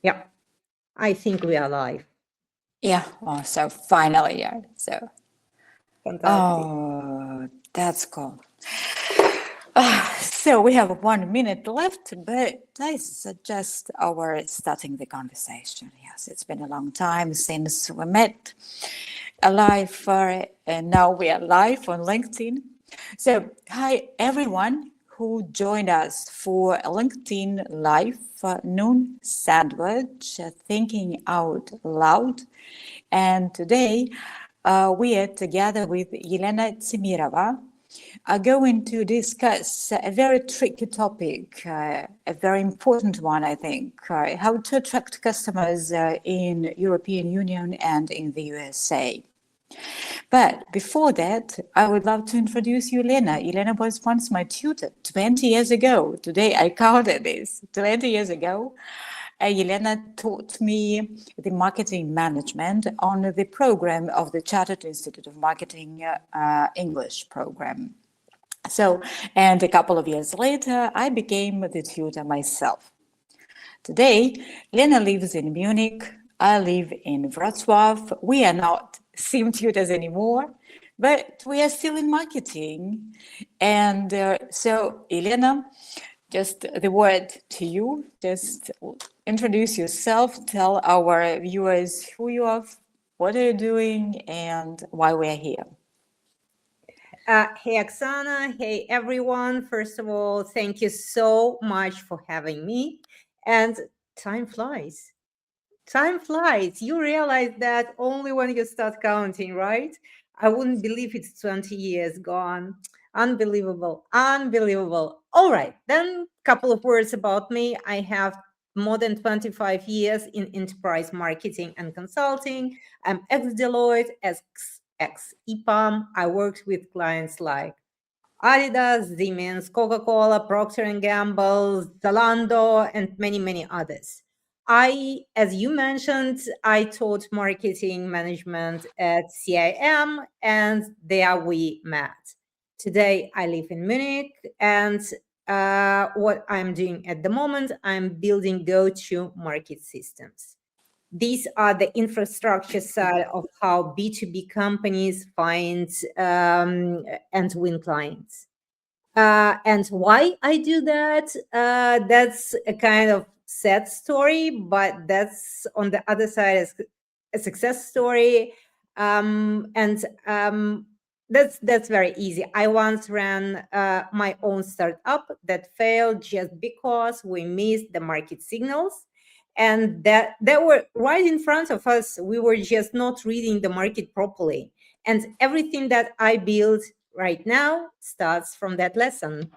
Yeah, I think we are live. Yeah, oh, so finally, yeah. So, Fantastic. oh, that's cool. So we have 1 minute left, but I suggest our starting the conversation. Yes, it's been a long time since we met alive, and now we are live on LinkedIn. So, hi everyone who joined us for a LinkedIn Live noon sandwich, thinking out loud. And today we are together with Elena Tsimirova are going to discuss a very tricky topic, a very important one, I think, how to attract customers in European Union and in the USA. But before that, I would love to introduce you, Elena. Elena was once my tutor 20 years ago. Today I counted this, 20 years ago. Elena taught me the marketing management on the program of the Chartered Institute of Marketing English program. So, and a couple of years later, I became the tutor myself. Today, Lena lives in Munich. I live in Wrocław. We are not sim tutors anymore, but we are still in marketing. And so, Elena, just the word to you. Just introduce yourself. Tell our viewers who you are, what are you doing, and why we are here. Hey, Oksana. Hey, everyone. First of all, thank you so much for having me. And time flies. Time flies. You realize that only when you start counting, right? I wouldn't believe it's 20 years gone. Unbelievable. Unbelievable. All right. Then a couple of words about me. I have more than 25 years in enterprise marketing and consulting. I'm ex-Deloitte, ex-EPAM. I worked with clients like Adidas, Siemens, Coca-Cola, Procter & Gamble, Zalando, and many, many others. As you mentioned, I taught marketing management at CIM, and there we met. Today, I live in Munich, and what I'm doing at the moment, I'm building go-to-market systems. These are the infrastructure side of how B2B companies find and win clients. And why I do that, that's a kind of sad story, but that's on the other side is a success story. That's very easy. I once ran my own startup that failed just because we missed the market signals. And that were right in front of us. We were just not reading the market properly. And everything that I build right now starts from that lesson.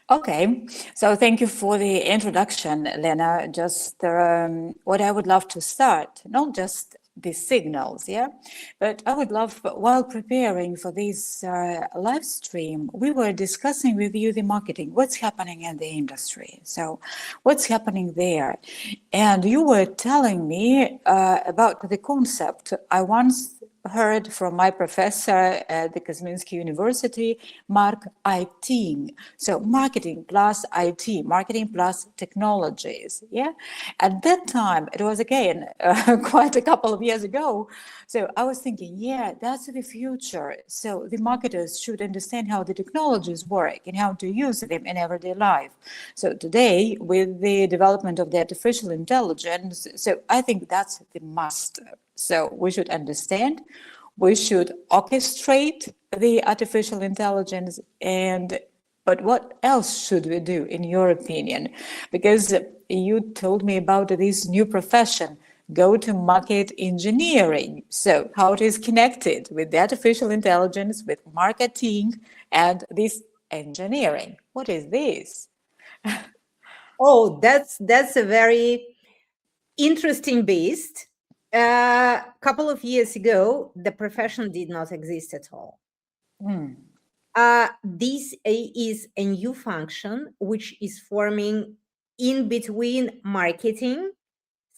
Okay, so thank you for the introduction, Lena. Just what I would love to start, not just the signals, yeah, but I would love, while preparing for this live stream, we were discussing with you the marketing, what's happening in the industry. So what's happening there? And you were telling me about the concept I once heard from my professor at the Kazminski University, Mark IT. So marketing plus IT, marketing plus technologies. Yeah. At that time, it was again quite a couple of years ago. So I was thinking, yeah, that's the future. So the marketers should understand how the technologies work and how to use them in everyday life. So today, with the development of the artificial intelligence, so I think that's the must. So we should understand, we should orchestrate the artificial intelligence, but what else should we do, in your opinion? Because you told me about this new profession, go-to-market engineering. So how it is connected with the artificial intelligence, with marketing, and this engineering. What is this? Oh, that's a very interesting beast. A couple of years ago, the profession did not exist at all. This is a new function which is forming in between marketing,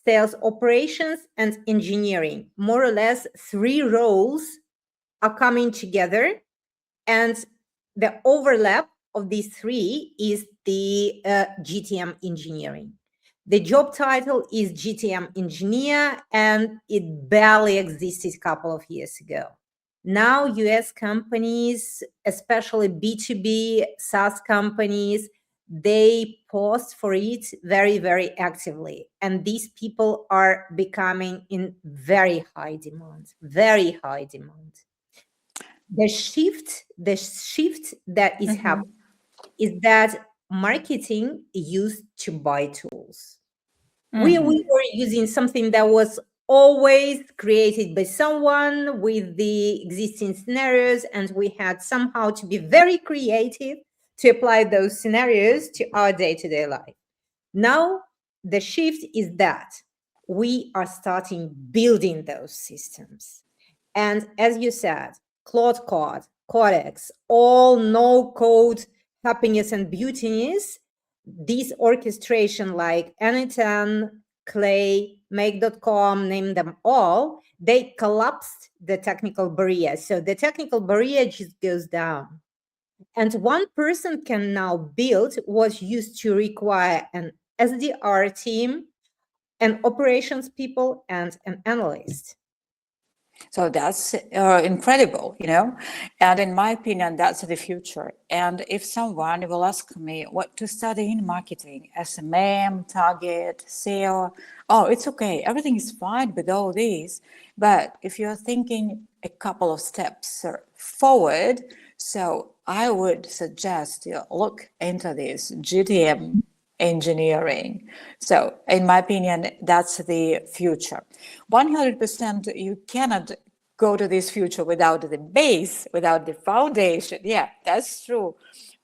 sales operations, and engineering. More or less, three roles are coming together, and the overlap of these three is the GTM engineering. The job title is GTM engineer, and it barely existed a couple of years ago. Now, US companies, especially B2B SaaS companies, they post for it very, very actively. And these people are becoming in very high demand, very high demand. The shift that is happening is that marketing used to buy tools. We were using something that was always created by someone with the existing scenarios, and we had somehow to be very creative to apply those scenarios to our day-to-day life. Now, the shift is that we are starting building those systems. And as you said, Claude Code, Codex, all no-code happiness and beautiness, this orchestration like N10, Clay, Make.com, name them all, they collapsed the technical barrier. So the technical barrier just goes down. And one person can now build what used to require an SDR team, an operations people, and an analyst. So that's incredible, you know, and in my opinion, that's the future. And if someone will ask me what to study in marketing, SMM, target, SEO, oh, it's okay. Everything is fine with all these. But if you're thinking a couple of steps forward, so I would suggest you look into this GTM engineering. So in my opinion, that's the future. 100% you cannot go to this future without the base, without the foundation. Yeah, that's true.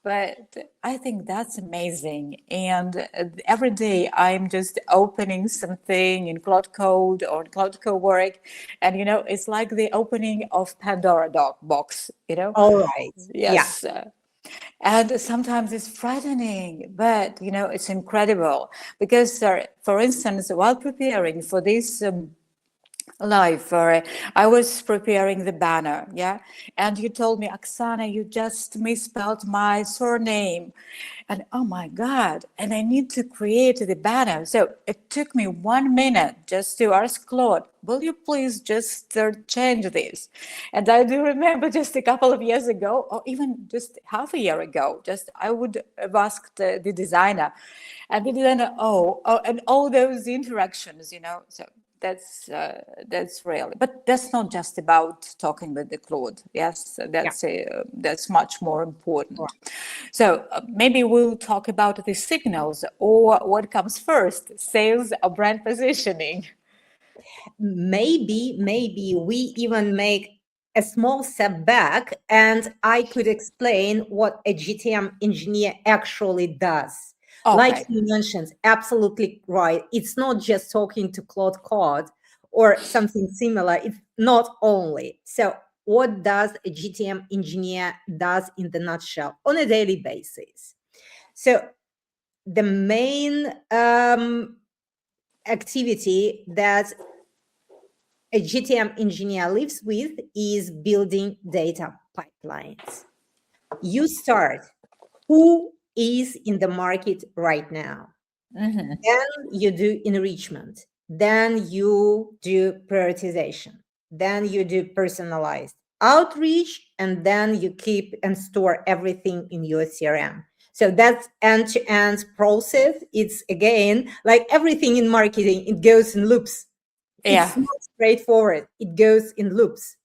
But I think that's amazing. And every day I'm just opening something in Cloud Code or Cloud Cowork. And, you know, it's like the opening of Pandora box, you know? All right. Yes. Yeah. And sometimes it's frightening, but, you know, it's incredible because, for instance, while preparing for this live, I was preparing the banner, yeah? And you told me, Oksana, you just misspelled my surname. And oh my God, and I need to create the banner. So it took me 1 minute just to ask Claude, will you please just change this? And I do remember just a couple of years ago, or even just half a year ago, just I would have asked the designer, and the designer, and all those interactions, you know, so that's really, but that's not just about talking with the Claude. Yes, that's much more important. Right. So maybe we'll talk about the signals, or what comes first, sales or brand positioning. Maybe we even make a small step back, and I could explain what a GTM engineer actually does. Okay. Like you mentioned, absolutely right. It's not just talking to Claude Code or something similar. It's not only. So what does a GTM engineer does in the nutshell on a daily basis? So the main activity that a GTM engineer lives with is building data pipelines. You start who is in the market right now. Mm-hmm. Then you do enrichment. Then you do prioritization. Then you do personalized outreach, and then you keep and store everything in your CRM. So that's end-to-end process. It's again, like everything in marketing, it goes in loops. Yeah. It's not straightforward. It goes in loops.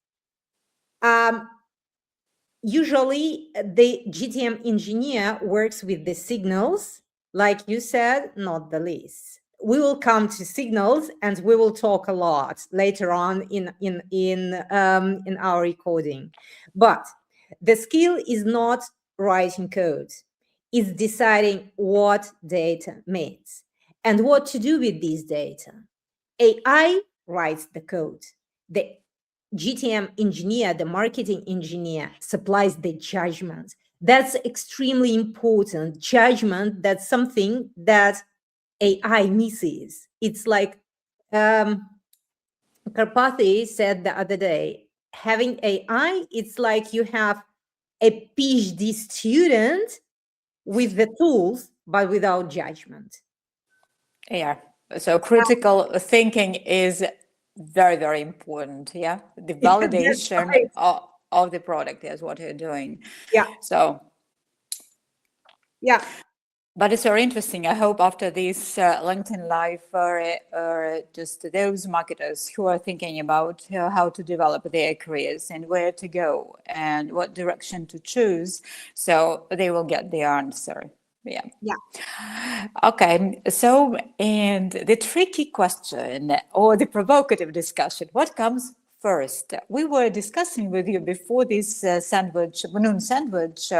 Usually the GTM engineer works with the signals, like you said, not the lists. We will come to signals, and we will talk a lot later on in our recording. But the skill is not writing code. It's deciding what data means and what to do with these data. AI writes the code. The GTM engineer, the marketing engineer, supplies the judgment. That's extremely important. Judgment, that's something that AI misses. It's like Karpathy said the other day, having AI, it's like you have a PhD student with the tools, but without judgment. Yeah. So critical thinking is very, very important. Yeah. The That's validation right. of the product is what you're doing. Yeah, So, yeah. but it's very interesting. I hope after this LinkedIn Live, just those marketers who are thinking about how to develop their careers and where to go and what direction to choose, so they will get the answer. Yeah. Yeah. Okay, so, and the tricky question or the provocative discussion, what comes first? We were discussing with you before this noon sandwich,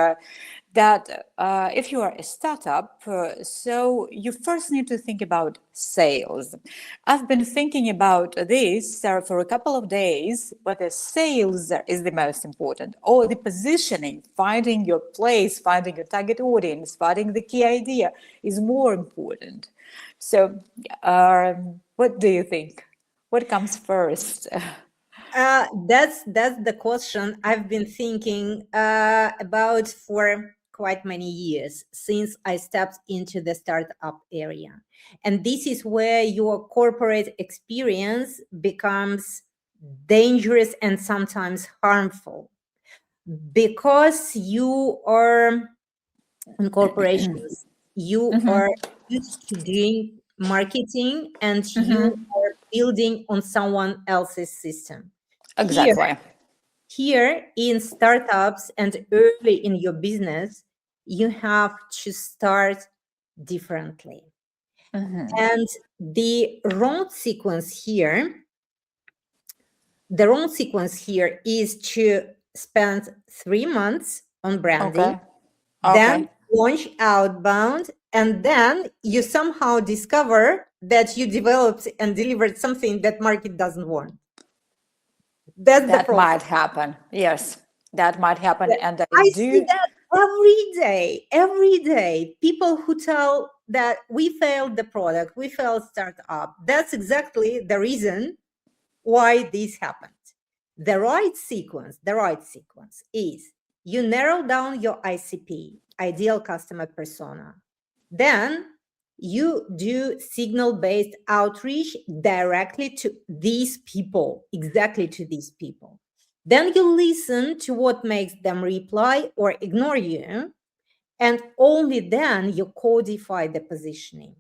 that if you are a startup, so you first need to think about sales. I've been thinking about this for a couple of days, whether sales is the most important or the positioning, finding your place, finding your target audience, finding the key idea is more important. So, what do you think? What comes first? That's the question I've been thinking about for quite many years since I stepped into the startup area. And this is where your corporate experience becomes dangerous and sometimes harmful because you are in corporations, you are used to doing marketing and you are building on someone else's system. Here, Exactly. here in startups and early in your business, you have to start differently. And the wrong sequence here, is to spend 3 months on branding, Okay. then Okay. launch outbound, and then you somehow discover that you developed and delivered something that market doesn't want. That's the That problem. might happen. Yes, that might happen. And I I see do. that every day. People who tell that we failed the product, we failed startup. That's exactly the reason why this happened. The right sequence is you narrow down your ICP, ideal customer persona. Then you do signal-based outreach directly to these people, exactly to these people. Then you listen to what makes them reply or ignore you, and only then you codify the positioning.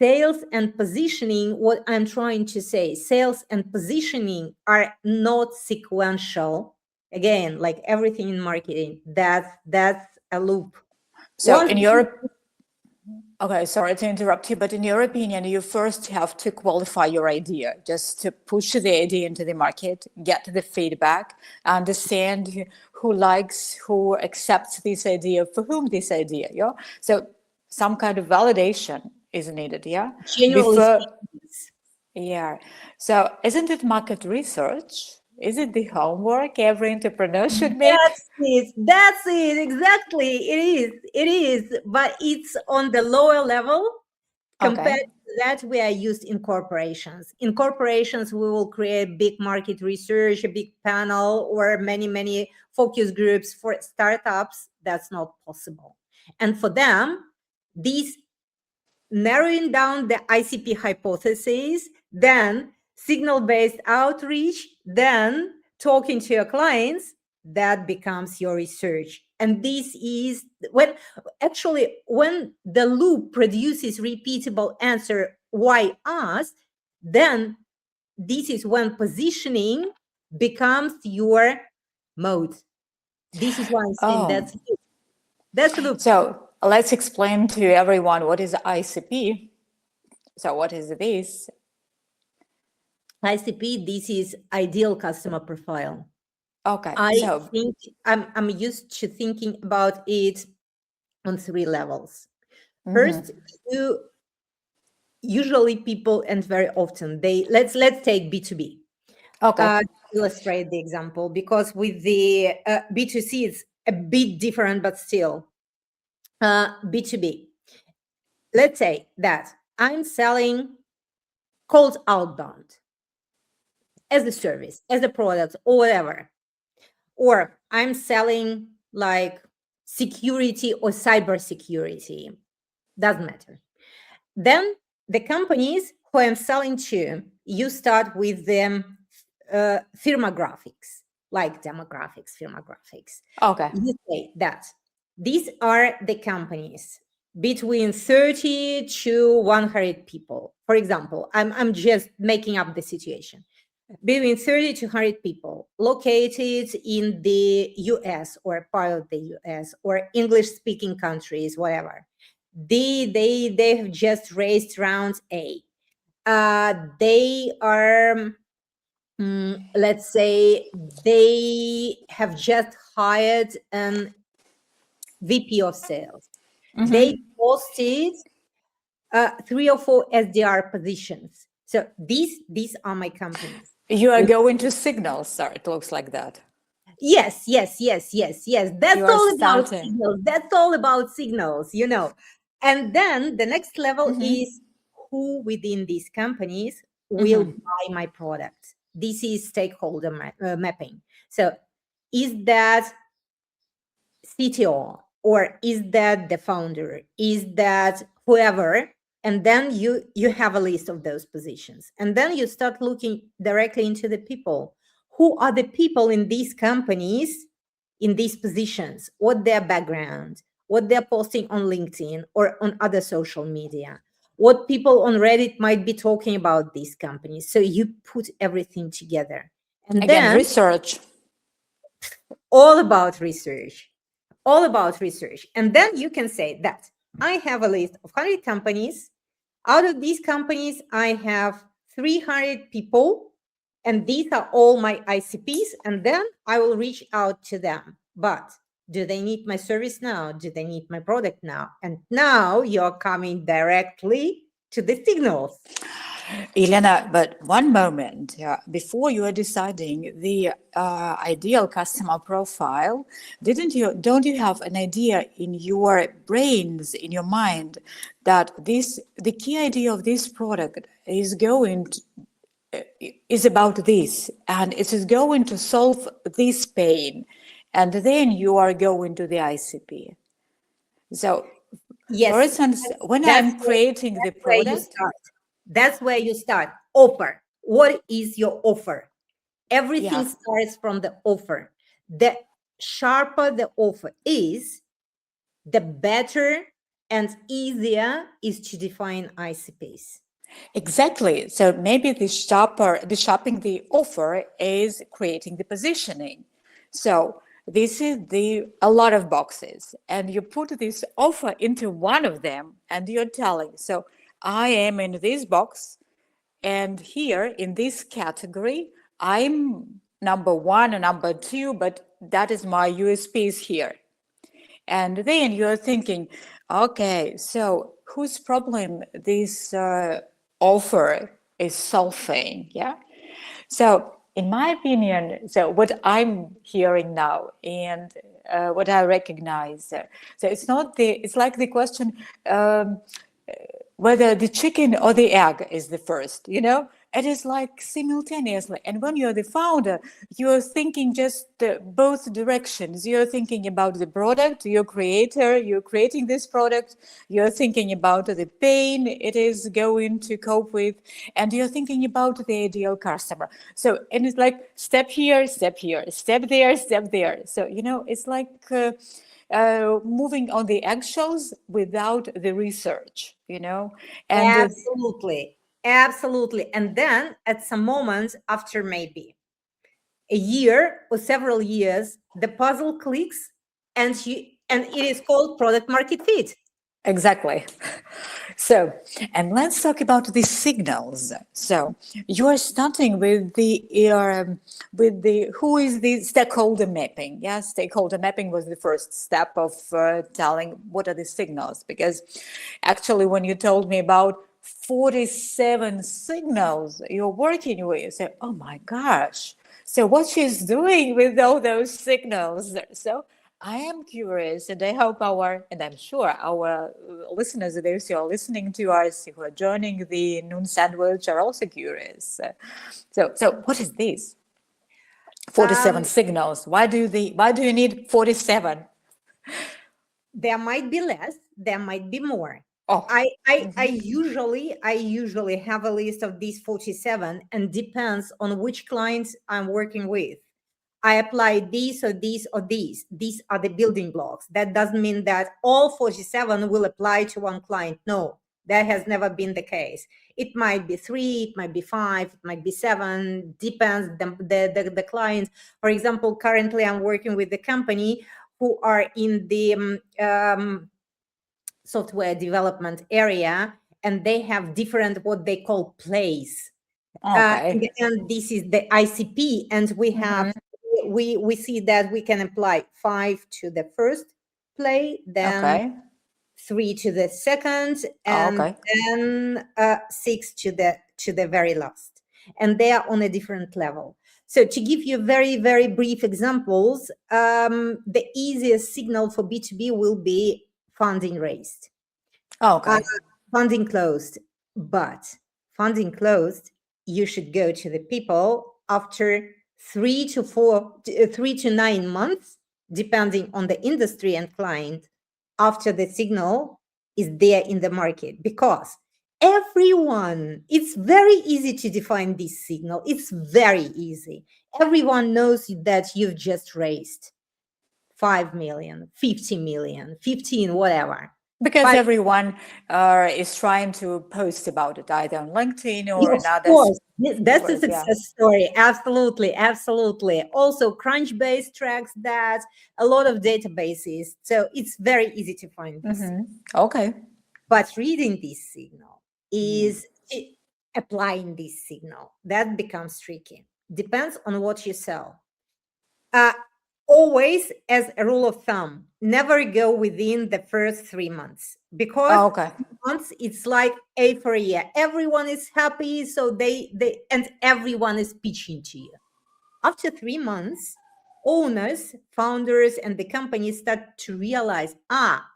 Sales and positioning, what I'm trying to say, sales and positioning are not sequential. Again, like everything in marketing, that's a loop. So, Once in your, okay, sorry to interrupt you, but in your opinion, you first have to qualify your idea, just to push the idea into the market, get the feedback, understand who likes, who accepts this idea, for whom this idea, yeah? So, some kind of validation is needed, yeah? generally Before, speaking, yeah. So, isn't it market research? Is it the homework every entrepreneur should make? That's it, exactly. It is, but it's on the lower level compared Okay. to that we are used in corporations. In corporations, we will create big market research, a big panel, or many focus groups. For startups, that's not possible. And for them, these narrowing down the ICP hypothesis, then signal-based outreach, then talking to your clients, that becomes your research. And this is when the loop produces repeatable answer, why us, then this is when positioning becomes your mode. This is why I'm saying Oh, that's loop. so let's explain to everyone what is ICP. So what is this? ICP, this is ideal customer profile. Okay, I so think I'm used to thinking about it on 3 levels. First, you usually people, and very often let's take B2B. okay, Illustrate the example, because with the B2C it's a bit different, but still B2B. Let's say that I'm selling cold outbound as a service, as a product, or whatever. Or I'm selling like security or cyber security, doesn't matter. Then the companies who I'm selling to, you start with the firmographics, like demographics, firmographics. Okay. You say that these are the companies between 30 to 100 people. For example, I'm just making up the situation. Between 30 to 100 people located in the US or part of the US or English-speaking countries, whatever. They have just raised round A. They are, let's say, they have just hired an VP of sales. They posted 3 or 4 SDR positions. So these are my companies. You are going to signals, sir. It looks like that. Yes. That's all about signals. That's all about signals, you know. And then the next level is who within these companies will buy my product. This is stakeholder mapping. So is that CTO, or is that the founder? Is that whoever? And then you have a list of those positions. And then you start looking directly into the people. Who are the people in these companies, in these positions? What their background? What they're posting on LinkedIn or on other social media? What people on Reddit might be talking about these companies? So you put everything together. And again, then research. All about research. All about research. And then you can say that I have a list of 100 companies. Out of these companies, I have 300 people, and these are all my ICPs, and then I will reach out to them. But do they need my service now? Do they need my product now? And now you're coming directly to the signals. Elena, but one moment, before you are deciding the ideal customer profile, don't you have an idea in your brains, in your mind, that the key idea of this product is about this, and it is going to solve this pain, and then you are going to the ICP. So, yes, for instance, when I'm creating the product, that's where you start. Offer. What is your offer? Everything starts from the offer. The sharper the offer is, the better and easier is to define ICPs. Exactly. So maybe the shopping the offer is creating the positioning. So this is a lot of boxes, and you put this offer into one of them, and you're telling, so I am in this box, and here in this category, I'm number 1 or number 2, but that is my USPs here. And then you're thinking, okay, so whose problem this offer is solving? Yeah. So in my opinion, so what I'm hearing now and what I recognize, so it's like the question, whether the chicken or the egg is the first, it is like simultaneously. And when you're the founder, you're thinking just both directions. You're thinking about the product, you're creating this product, you're thinking about the pain it is going to cope with, and you're thinking about the ideal customer. So, and it's like step here, step there, step there. So, it's like moving on the eggshells without the research, and absolutely. And then at some moment after maybe a year or several years, the puzzle clicks, and it is called product market fit. Exactly. So, and let's talk about the signals. So you are starting with who is the stakeholder mapping. Yeah, stakeholder mapping was the first step of telling what are the signals, because actually when you told me about 47 signals you're working with, I said, oh my gosh, so what she's doing with all those signals. So I am curious, and I hope and I'm sure our listeners, those who are listening to us, who are joining the Noon Sandwich, are also curious. So what is this? 47 signals. Why do you need 47? There might be less, there might be more. Oh, I usually have a list of these 47, and depends on which clients I'm working with. I apply these or these or these. These are the building blocks. That doesn't mean that all 47 will apply to one client. No, that has never been the case. It might be 3, it might be 5, it might be 7, depends the client. For example, currently I'm working with the company who are in the software development area, and they have different what they call plays. okay. And this is the ICP, and we have we see that we can apply 5 to the first play, then Okay. 3 to the second, and Okay. then 6 to the very last, and they are on a different level. So to give you very, very brief examples, the easiest signal for B2B will be funding raised, Okay. funding closed. But funding closed, you should go to the people after 3 to 9 months, depending on the industry and client, after the signal is there in the market. Because everyone, it's very easy to define this signal. It's very easy. Everyone knows that you've just raised 5 million, 50 million, 15, whatever. Because 5 everyone is trying to post about it either on LinkedIn or Of in other. course, that's a Of course, yeah. success story. Absolutely, absolutely. Also, Crunchbase tracks that, a lot of databases. So it's very easy to find this. Okay. But reading this signal is applying this signal. That becomes tricky. Depends on what you sell. Always, as a rule of thumb, never go within the first 3 months, because Okay. months it's like A for a year. Everyone is happy, so they and everyone is pitching to you. After 3 months, owners, founders, and the company start to realize,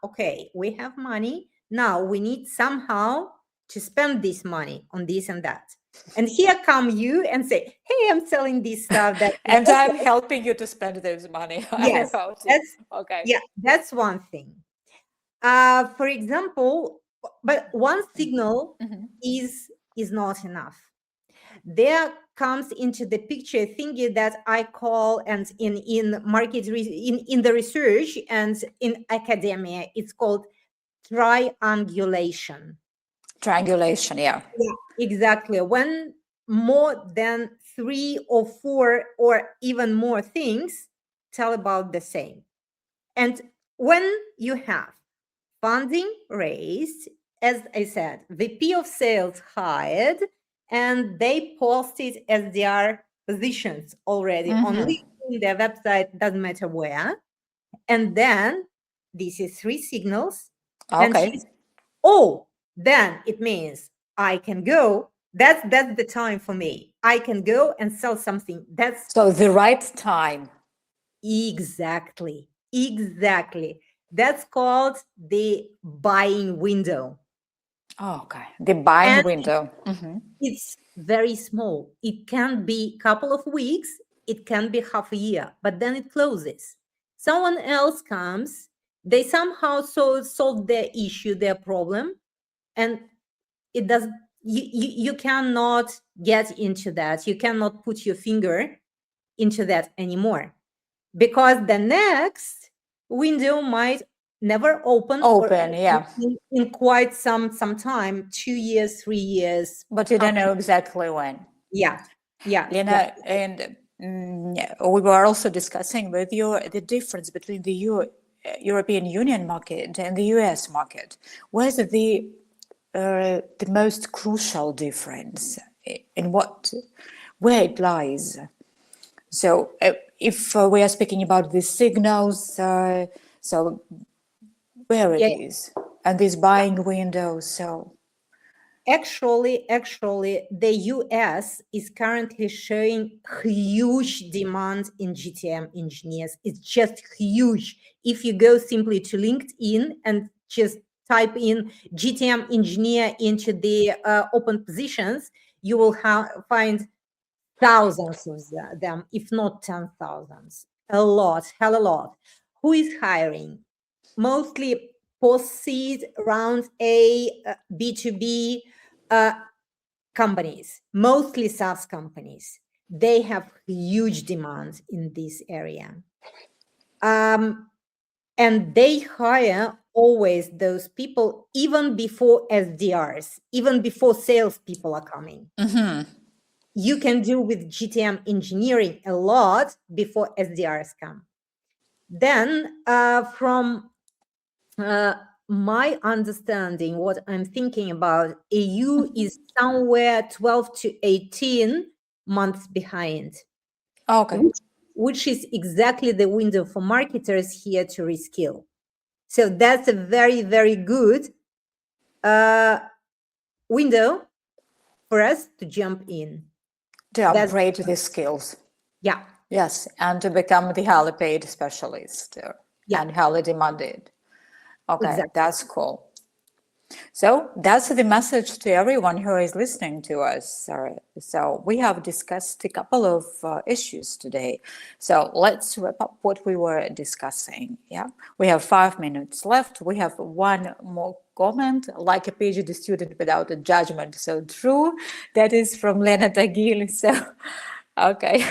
okay, we have money now. We need somehow to spend this money on this and that. And here come you and say, hey, I'm selling this stuff that And I'm helping you to spend those money. Yes, that's okay. yeah, that's one thing. For example, but one signal is not enough. There comes into the picture thingy that I call, and in market in the research and in academia, it's called triangulation. Triangulation, yeah. Yeah, exactly. When more than 3 or 4 or even more things tell about the same. And when you have funding raised, as I said, VP of sales hired, and they posted SDR positions already on LinkedIn, their website, doesn't matter where. And then this is 3 signals. Okay. And then it means I can go. That's the time for me. I can go and sell something. That's so the right time. Exactly. That's called the buying window. Okay. The buying window. It's very small. It can be a couple of weeks. It can be half a year, but then it closes. Someone else comes. They somehow solve their issue, their problem, and it does. You cannot get into that. You cannot put your finger into that anymore, because the next window might never open yeah, in quite some time, 2 years, 3 years, but you don't know exactly when. Yeah Lena, and we were also discussing with you the difference between the European Union market and the US market. Where's the most crucial difference, in where it lies? So if we are speaking about the signals, so where it is, and this buying window. So actually the US is currently showing huge demand in GTM engineers. It's just huge. If you go simply to LinkedIn and just type in GTM engineer into the open positions, you will find thousands of them, if not 10,000. A lot, hell a lot. Who is hiring? Mostly post-seed, round A, B2B companies, mostly SaaS companies. They have huge demand in this area. And they hire always those people even before SDRs, even before salespeople are coming. You can do with GTM engineering a lot before SDRs come. Then from my understanding, what I'm thinking about, EU is somewhere 12 to 18 months behind. Okay. Which is exactly the window for marketers here to reskill. So that's a very, very good window for us to jump in. To upgrade the skills. Yeah. Yes, and to become the highly paid specialist and highly demanded. Okay, exactly. That's cool. So that's the message to everyone who is listening to us. So we have discussed a couple of issues today. So let's wrap up what we were discussing. Yeah, we have 5 minutes left. We have one more comment, like a PhD student without a judgment. So true. That is from Lena Tagil. So, okay.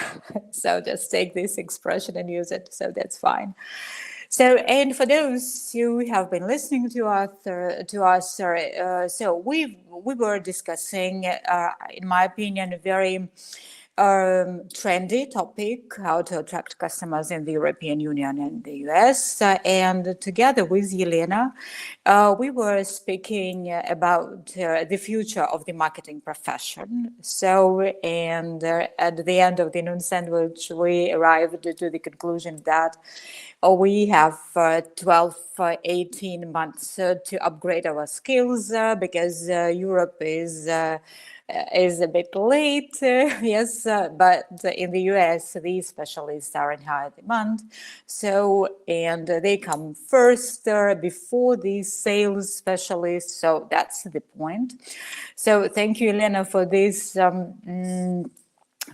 So just take this expression and use it. So that's fine. So, and for those who have been listening to us, so we were discussing, in my opinion, a very trendy topic, how to attract customers in the European Union and the US. And together with Elena, we were speaking about the future of the marketing profession. So, and at the end of the noon sandwich, we arrived to the conclusion that we have 12, 18 months to upgrade our skills because Europe is a bit late, yes, but in the US, these specialists are in high demand. So, and they come first before these sales specialists. So that's the point. So thank you, Elena, for this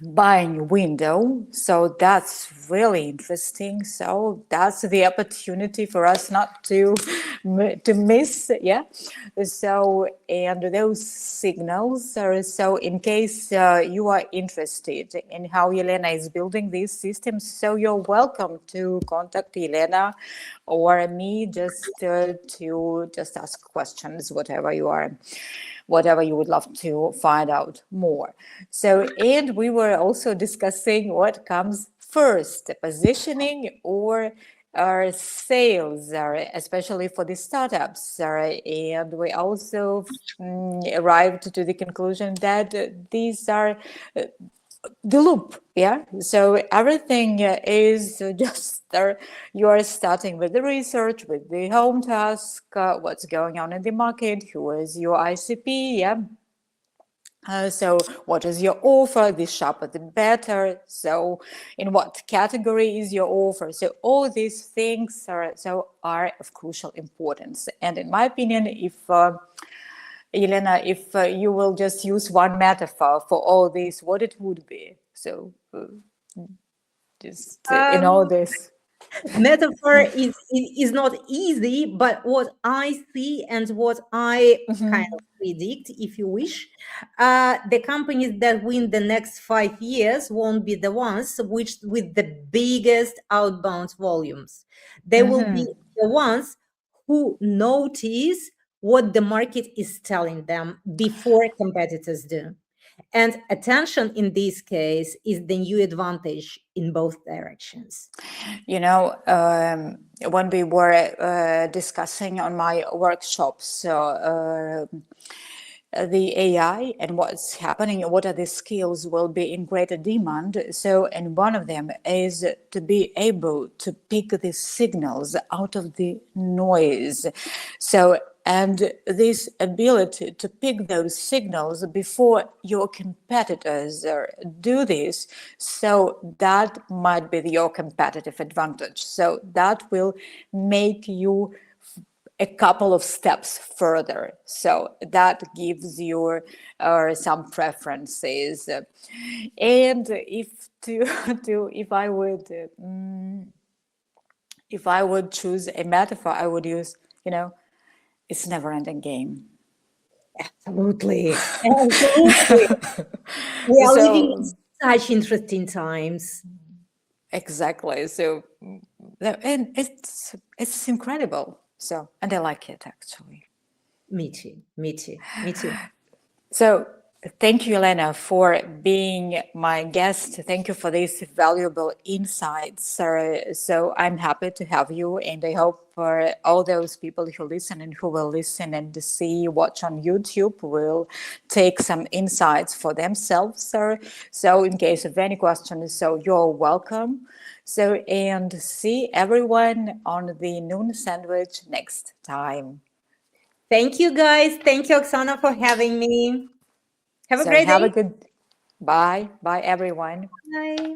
buying window. So that's really interesting. So that's the opportunity for us not to miss. Yeah. So, and those signals are, so in case you are interested in how Elena is building these systems, so you're welcome to contact Elena or me just to just ask questions, whatever you would love to find out more. So, and we were also discussing what comes first, positioning or sales, especially for the startups. And we also arrived to the conclusion that these are the loop, yeah. So everything is just you are starting with the research, with the home task, what's going on in the market, who is your ICP, yeah. So what is your offer? The sharper the better. So in what category is your offer? So all these things are of crucial importance. And in my opinion, if Elena, if you will just use one metaphor for all this, what it would be? So just in all this. Metaphor is not easy, but what I see and what I kind of predict, if you wish, the companies that win the next 5 years won't be the ones with the biggest outbound volumes. They will be the ones who notice what the market is telling them before competitors do. And attention in this case is the new advantage in both directions. You know, when we were discussing on my workshops, the AI and what's happening, what are the skills will be in greater demand. So, and one of them is to be able to pick the signals out of the noise. So, and this ability to pick those signals before your competitors do this, so that might be your competitive advantage. So that will make you a couple of steps further. So that gives you some preferences. And if I would choose a metaphor, I would use, it's never-ending game. Absolutely. Absolutely. We are living in such interesting times. Exactly. So, and it's incredible. So, and I like it actually. Me too. Me too. Me too. So, thank you, Elena, for being my guest. Thank you for these valuable insights. So I'm happy to have you, and I hope for all those people who listen and who will listen and watch on YouTube will take some insights for themselves. So in case of any questions, so you're welcome. So, and see everyone on the noon sandwich next time. Thank you, guys. Thank you, Oksana, for having me. Have a great day. Have a good bye. Bye, everyone. Bye.